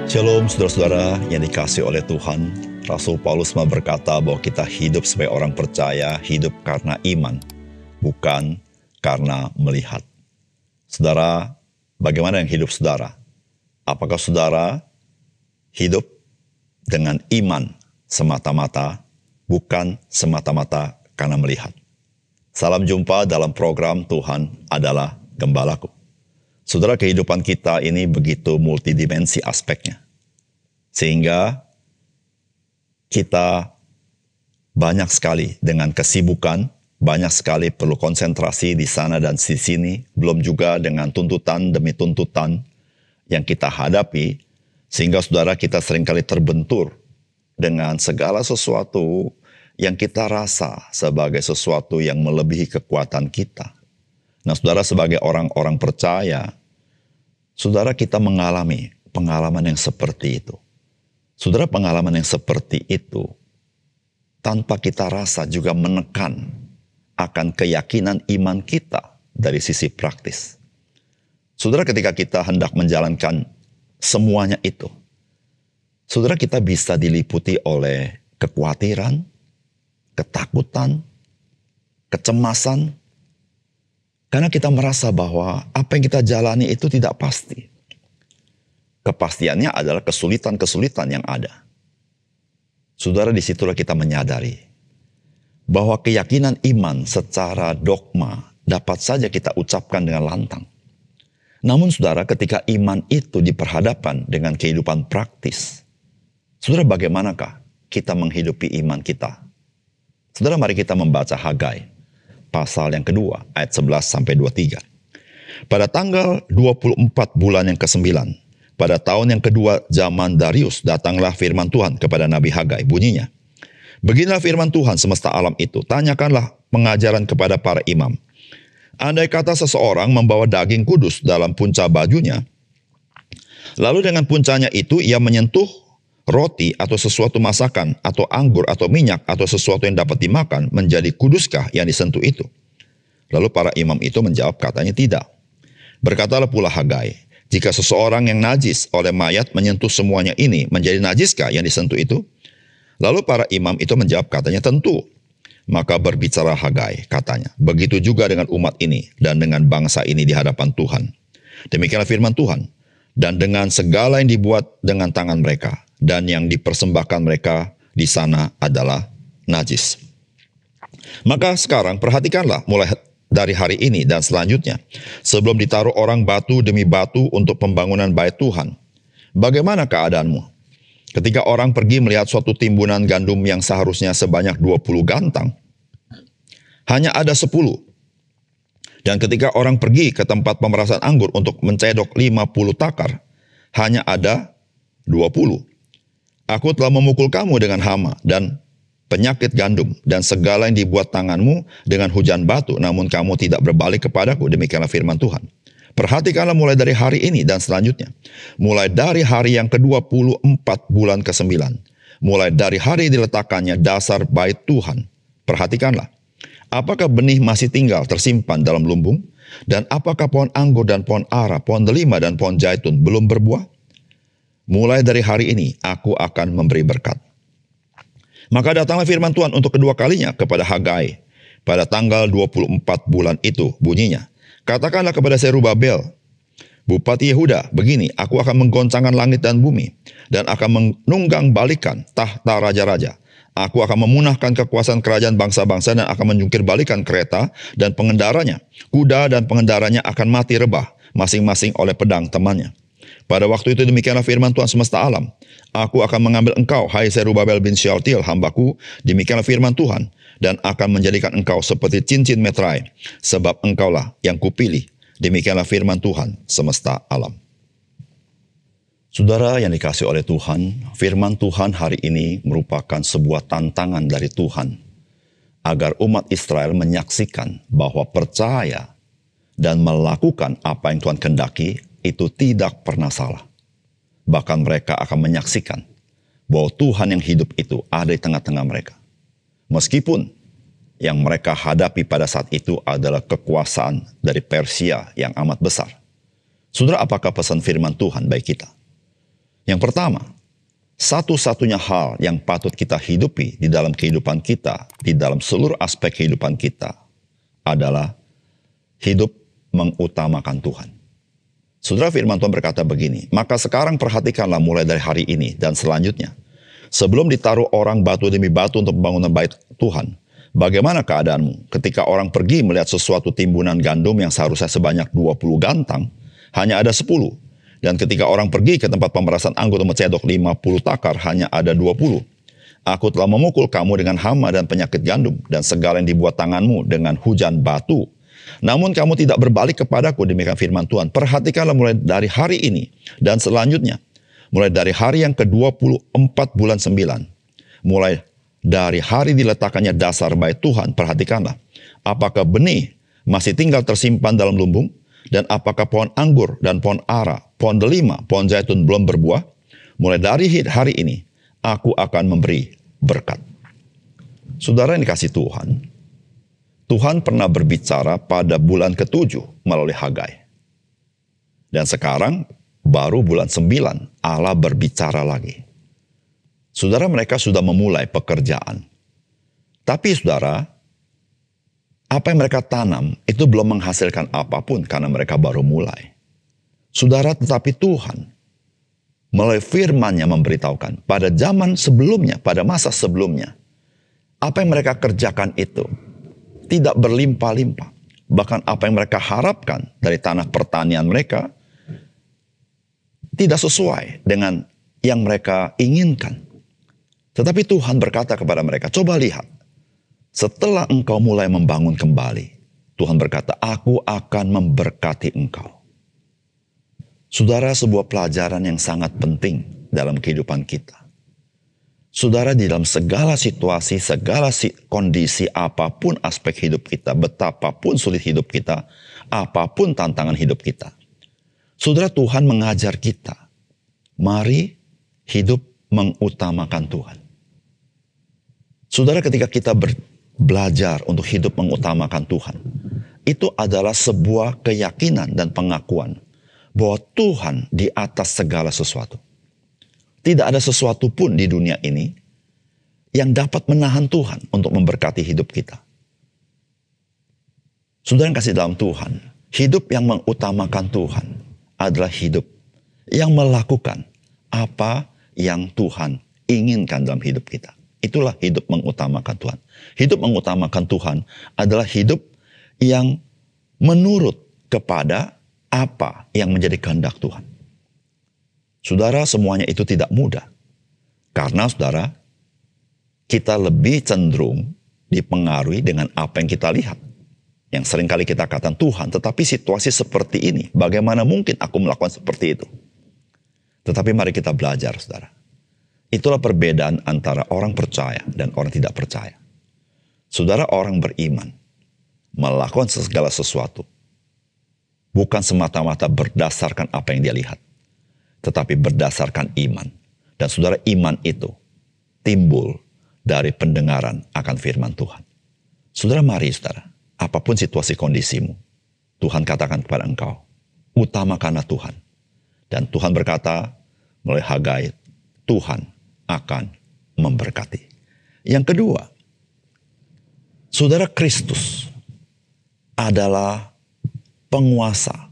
Shalom saudara-saudara yang dikasihi oleh Tuhan. Rasul Paulus berkata bahwa kita hidup sebagai orang percaya, hidup karena iman, bukan karena melihat. Saudara, bagaimana yang hidup saudara? Apakah saudara hidup dengan iman semata-mata, bukan semata-mata karena melihat? Salam jumpa dalam program Tuhan adalah Gembalaku. Saudara, kehidupan kita ini begitu multidimensi aspeknya. Sehingga kita banyak sekali dengan kesibukan, banyak sekali perlu konsentrasi di sana dan di sini, belum juga dengan tuntutan demi tuntutan yang kita hadapi, sehingga saudara kita seringkali terbentur dengan segala sesuatu yang kita rasa sebagai sesuatu yang melebihi kekuatan kita. Nah, saudara, sebagai orang-orang percaya, saudara kita mengalami pengalaman yang seperti itu. Saudara, pengalaman yang seperti itu, tanpa kita rasa juga menekan akan keyakinan iman kita dari sisi praktis. Saudara, ketika kita hendak menjalankan semuanya itu, saudara kita bisa diliputi oleh kekhawatiran, ketakutan, kecemasan, karena kita merasa bahwa apa yang kita jalani itu tidak pasti. Kepastiannya adalah kesulitan-kesulitan yang ada. Saudara, disitulah kita menyadari bahwa keyakinan iman secara dogma dapat saja kita ucapkan dengan lantang. Namun saudara, ketika iman itu diperhadapkan dengan kehidupan praktis, saudara, bagaimanakah kita menghidupi iman kita? Saudara, mari kita membaca Hagai pasal yang kedua, ayat 11-23. Pada tanggal 24 bulan yang ke-9, pada tahun yang kedua zaman Darius, datanglah firman Tuhan kepada Nabi Hagai. Bunyinya, beginilah firman Tuhan semesta alam itu, tanyakanlah pengajaran kepada para imam. Andai kata seseorang membawa daging kudus dalam punca bajunya, lalu dengan puncanya itu ia menyentuh roti atau sesuatu masakan, atau anggur, atau minyak, atau sesuatu yang dapat dimakan, menjadi kuduskah yang disentuh itu? Lalu para imam itu menjawab, katanya tidak. Berkatalah pula Hagai, jika seseorang yang najis oleh mayat menyentuh semuanya ini, menjadi najiskah yang disentuh itu? Lalu para imam itu menjawab, katanya tentu. Maka berbicara Hagai, katanya, begitu juga dengan umat ini, dan dengan bangsa ini di hadapan Tuhan. Demikianlah firman Tuhan, dan dengan segala yang dibuat dengan tangan mereka, dan yang dipersembahkan mereka di sana adalah najis. Maka sekarang perhatikanlah mulai dari hari ini dan selanjutnya, sebelum ditaruh orang batu demi batu untuk pembangunan bait Tuhan. Bagaimana keadaanmu? Ketika orang pergi melihat suatu timbunan gandum yang seharusnya sebanyak 20 gantang, hanya ada 10. Dan ketika orang pergi ke tempat pemerasan anggur untuk mencedok 50 takar, hanya ada 20. Aku telah memukul kamu dengan hama dan penyakit gandum dan segala yang dibuat tanganmu dengan hujan batu, namun kamu tidak berbalik kepadaku. Demikianlah firman Tuhan. Perhatikanlah mulai dari hari ini dan selanjutnya. Mulai dari hari yang ke-24 bulan ke-9. Mulai dari hari diletakkannya dasar bait Tuhan. Perhatikanlah. Apakah benih masih tinggal tersimpan dalam lumbung? Dan apakah pohon anggur dan pohon ara, pohon delima dan pohon zaitun belum berbuah? Mulai dari hari ini, aku akan memberi berkat. Maka datanglah firman Tuhan untuk kedua kalinya kepada Hagai. Pada tanggal 24 bulan itu, bunyinya, katakanlah kepada Zerubabel, Bupati Yehuda, begini, aku akan menggoncangkan langit dan bumi, dan akan menunggang balikan tahta raja-raja. Aku akan memunahkan kekuasaan kerajaan bangsa-bangsa dan akan menjungkir balikan kereta dan pengendaranya. Kuda dan pengendaranya akan mati rebah, masing-masing oleh pedang temannya. Pada waktu itu demikianlah firman Tuhan semesta alam. Aku akan mengambil engkau, hai Zerubabel bin Shealtiel, hambaku, demikianlah firman Tuhan, dan akan menjadikan engkau seperti cincin meterai, sebab engkaulah yang kupilih. Demikianlah firman Tuhan semesta alam. Saudara yang dikasihi oleh Tuhan, firman Tuhan hari ini merupakan sebuah tantangan dari Tuhan, agar umat Israel menyaksikan bahwa percaya dan melakukan apa yang Tuhan kehendaki, itu tidak pernah salah. Bahkan mereka akan menyaksikan bahwa Tuhan yang hidup itu ada di tengah-tengah mereka. Meskipun yang mereka hadapi pada saat itu adalah kekuasaan dari Persia yang amat besar. Saudara, apakah pesan firman Tuhan bagi kita? Yang pertama, satu-satunya hal yang patut kita hidupi di dalam kehidupan kita, di dalam seluruh aspek kehidupan kita, adalah hidup mengutamakan Tuhan. Saudara, firman Tuhan berkata begini, maka sekarang perhatikanlah mulai dari hari ini dan selanjutnya. Sebelum ditaruh orang batu demi batu untuk pembangunan bait Tuhan, bagaimana keadaanmu ketika orang pergi melihat sesuatu timbunan gandum yang seharusnya sebanyak 20 gantang, hanya ada 10. Dan ketika orang pergi ke tempat pemerasan anggur untuk mencedok 50 takar, hanya ada 20. Aku telah memukul kamu dengan hama dan penyakit gandum, dan segala yang dibuat tanganmu dengan hujan batu. Namun kamu tidak berbalik kepadaku, demikian firman Tuhan. Perhatikanlah mulai dari hari ini dan selanjutnya. Mulai dari hari yang ke-24 bulan 9. Mulai dari hari diletakkannya dasar bait Tuhan, perhatikanlah. Apakah benih masih tinggal tersimpan dalam lumbung? Dan apakah pohon anggur dan pohon ara, pohon delima, pohon zaitun belum berbuah? Mulai dari hari ini, aku akan memberi berkat. Saudara yang dikasihi Tuhan, Tuhan pernah berbicara pada bulan ke-7 melalui Hagai. Dan sekarang, baru bulan 9, Allah berbicara lagi. Saudara, mereka sudah memulai pekerjaan. Tapi saudara, apa yang mereka tanam itu belum menghasilkan apapun karena mereka baru mulai. Saudara, tetapi Tuhan melalui firman-Nya memberitahukan pada zaman sebelumnya, pada masa sebelumnya, apa yang mereka kerjakan itu tidak berlimpah-limpah. Bahkan apa yang mereka harapkan dari tanah pertanian mereka tidak sesuai dengan yang mereka inginkan. Tetapi Tuhan berkata kepada mereka, coba lihat. Setelah engkau mulai membangun kembali, Tuhan berkata, aku akan memberkati engkau. Saudara, sebuah pelajaran yang sangat penting dalam kehidupan kita. Saudara, di dalam segala situasi, segala kondisi, apapun aspek hidup kita, betapapun sulit hidup kita, apapun tantangan hidup kita. Saudara, Tuhan mengajar kita, mari hidup mengutamakan Tuhan. Saudara, ketika kita belajar untuk hidup mengutamakan Tuhan, itu adalah sebuah keyakinan dan pengakuan bahwa Tuhan di atas segala sesuatu. Tidak ada sesuatu pun di dunia ini yang dapat menahan Tuhan untuk memberkati hidup kita. Saudara yang kasih dalam Tuhan, hidup yang mengutamakan Tuhan adalah hidup yang melakukan apa yang Tuhan inginkan dalam hidup kita. Itulah hidup mengutamakan Tuhan. Hidup mengutamakan Tuhan adalah hidup yang menurut kepada apa yang menjadi kehendak Tuhan. Saudara, semuanya itu tidak mudah. Karena saudara, kita lebih cenderung dipengaruhi dengan apa yang kita lihat. Yang seringkali kita katakan, Tuhan, tetapi situasi seperti ini, bagaimana mungkin aku melakukan seperti itu? Tetapi mari kita belajar, saudara. Itulah perbedaan antara orang percaya dan orang tidak percaya. Saudara, orang beriman melakukan segala sesuatu bukan semata-mata berdasarkan apa yang dia lihat, tetapi berdasarkan iman. Dan saudara, iman itu timbul dari pendengaran akan firman Tuhan. Saudara, mari saudara, apapun situasi kondisimu, Tuhan katakan kepada engkau, utamakanlah Tuhan. Dan Tuhan berkata melalui Hagai, Tuhan akan memberkati. Yang kedua, saudara, Kristus adalah penguasa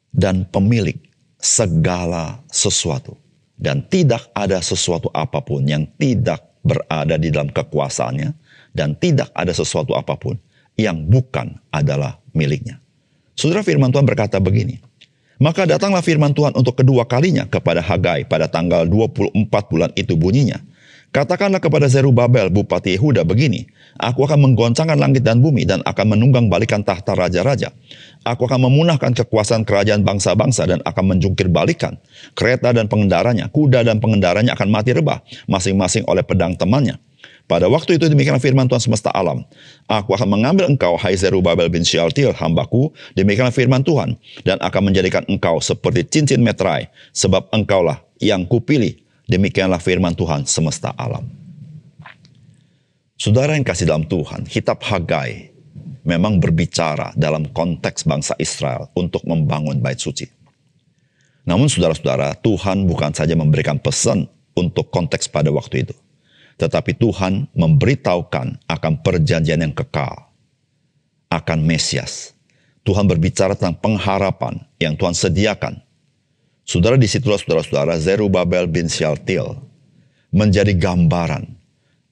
dan pemilik segala sesuatu. Dan tidak ada sesuatu apapun yang tidak berada di dalam kekuasaannya. Dan tidak ada sesuatu apapun yang bukan adalah miliknya. Saudara, firman Tuhan berkata begini. Maka datanglah firman Tuhan untuk kedua kalinya kepada Hagai pada tanggal 24 bulan itu bunyinya. Katakanlah kepada Zerubabel, Bupati Yehuda begini, aku akan menggoncangkan langit dan bumi dan akan menunggang balikan tahta raja-raja. Aku akan memunahkan kekuasaan kerajaan bangsa-bangsa dan akan menjungkir balikan kereta dan pengendaranya, kuda dan pengendaranya akan mati rebah, masing-masing oleh pedang temannya. Pada waktu itu demikianlah firman Tuhan semesta alam. Aku akan mengambil engkau, hai Zerubabel bin Shealtiel, hambaku, demikianlah firman Tuhan, dan akan menjadikan engkau seperti cincin meterai, sebab engkaulah yang kupilih. Demikianlah firman Tuhan semesta alam. Saudara yang kasih dalam Tuhan, kitab Hagai memang berbicara dalam konteks bangsa Israel untuk membangun bait suci. Namun saudara-saudara, Tuhan bukan saja memberikan pesan untuk konteks pada waktu itu, tetapi Tuhan memberitahukan akan perjanjian yang kekal, akan Mesias. Tuhan berbicara tentang pengharapan yang Tuhan sediakan. Saudara, disitulah saudara-saudara, Zerubabel bin Syaltiel menjadi gambaran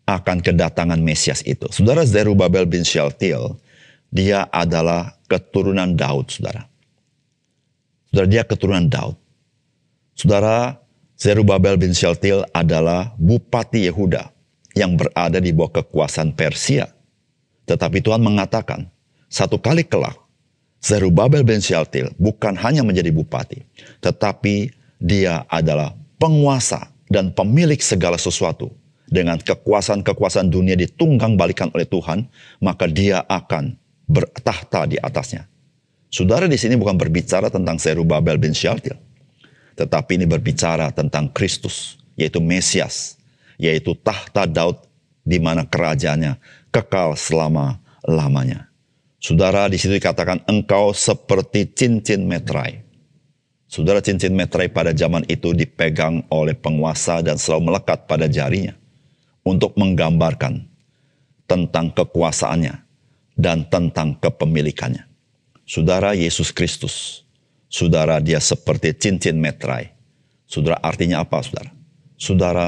akan kedatangan Mesias itu. Saudara, Zerubabel bin Syaltiel, dia adalah keturunan Daud, saudara. Saudara, dia keturunan Daud. Saudara, Zerubabel bin Syaltiel adalah bupati Yehuda yang berada di bawah kekuasaan Persia. Tetapi Tuhan mengatakan, satu kali kelak, Zerubabel bin Syaltiel bukan hanya menjadi bupati, tetapi dia adalah penguasa dan pemilik segala sesuatu. Dengan kekuasaan-kekuasaan dunia ditunggang balikan oleh Tuhan, maka dia akan bertahta di atasnya. Saudara, di sini bukan berbicara tentang Zerubabel bin Syaltiel, tetapi ini berbicara tentang Kristus, yaitu Mesias, yaitu tahta Daud, di mana kerajaannya kekal selama-lamanya. Saudara, di situ dikatakan engkau seperti cincin meterai. Saudara, cincin meterai pada zaman itu dipegang oleh penguasa dan selalu melekat pada jarinya untuk menggambarkan tentang kekuasaannya dan tentang kepemilikannya. Saudara, Yesus Kristus, saudara, dia seperti cincin meterai. Saudara, artinya apa, saudara? Saudara,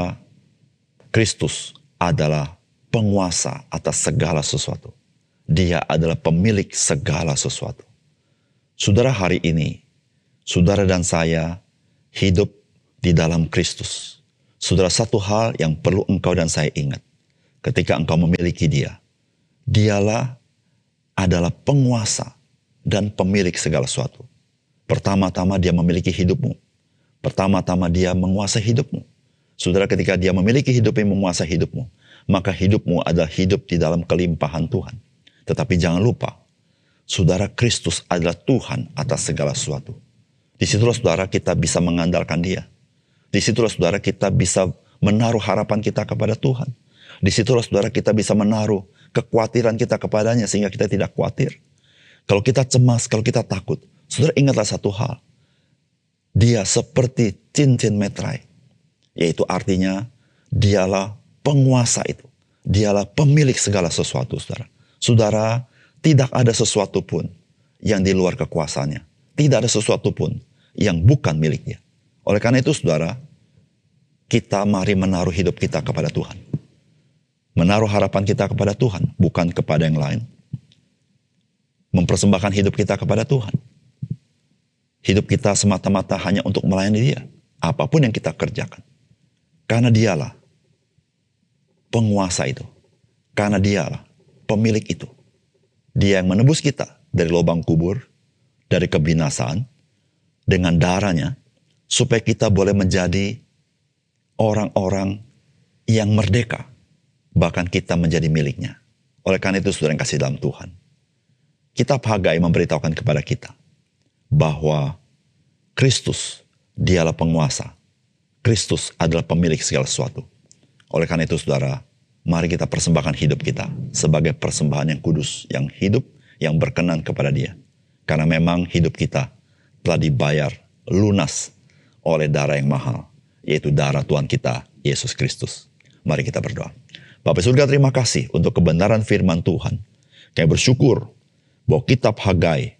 Kristus adalah penguasa atas segala sesuatu. Dia adalah pemilik segala sesuatu. Saudara, hari ini, saudara dan saya hidup di dalam Kristus. Saudara, satu hal yang perlu engkau dan saya ingat. Ketika engkau memiliki dia, dialah adalah penguasa dan pemilik segala sesuatu. Pertama-tama dia memiliki hidupmu. Pertama-tama dia menguasai hidupmu. Saudara, ketika dia memiliki hidup yang menguasai hidupmu, maka hidupmu adalah hidup di dalam kelimpahan Tuhan. Tetapi jangan lupa, saudara, Kristus adalah Tuhan atas segala sesuatu. Disitulah saudara kita bisa mengandalkan dia. Disitulah saudara kita bisa menaruh harapan kita kepada Tuhan. Disitulah saudara kita bisa menaruh kekhawatiran kita kepadanya sehingga kita tidak khawatir. Kalau kita cemas, kalau kita takut, saudara ingatlah satu hal. Dia seperti cincin meterai. Yaitu artinya dialah penguasa itu. Dialah pemilik segala sesuatu, saudara. Saudara, tidak ada sesuatu pun yang di luar kekuasaannya. Tidak ada sesuatu pun yang bukan miliknya. Oleh karena itu, saudara, kita mari menaruh hidup kita kepada Tuhan. Menaruh harapan kita kepada Tuhan, bukan kepada yang lain. Mempersembahkan hidup kita kepada Tuhan. Hidup kita semata-mata hanya untuk melayani Dia. Apapun yang kita kerjakan. Karena Dialah penguasa itu. Karena Dialah pemilik itu. Dia yang menebus kita dari lubang kubur, dari kebinasaan, dengan darahnya, supaya kita boleh menjadi orang-orang yang merdeka. Bahkan kita menjadi miliknya. Oleh karena itu, saudara yang kasih dalam Tuhan, Kitab Hagai memberitahukan kepada kita bahwa Kristus, dialah penguasa. Kristus adalah pemilik segala sesuatu. Oleh karena itu, saudara, mari kita persembahkan hidup kita sebagai persembahan yang kudus, yang hidup, yang berkenan kepada Dia. Karena memang hidup kita telah dibayar lunas oleh darah yang mahal, yaitu darah Tuhan kita, Yesus Kristus. Mari kita berdoa. Bapa surga, terima kasih untuk kebenaran firman Tuhan. Kami bersyukur bahwa kitab Hagai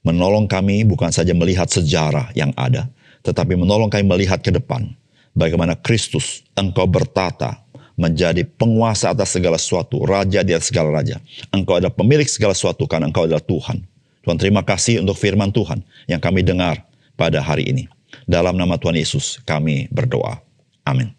menolong kami bukan saja melihat sejarah yang ada, tetapi menolong kami melihat ke depan. Bagaimana Kristus, Engkau bertata menjadi penguasa atas segala sesuatu, raja di atas segala raja. Engkau adalah pemilik segala sesuatu karena Engkau adalah Tuhan. Tuhan, terima kasih untuk firman Tuhan yang kami dengar pada hari ini. Dalam nama Tuhan Yesus kami berdoa. Amin.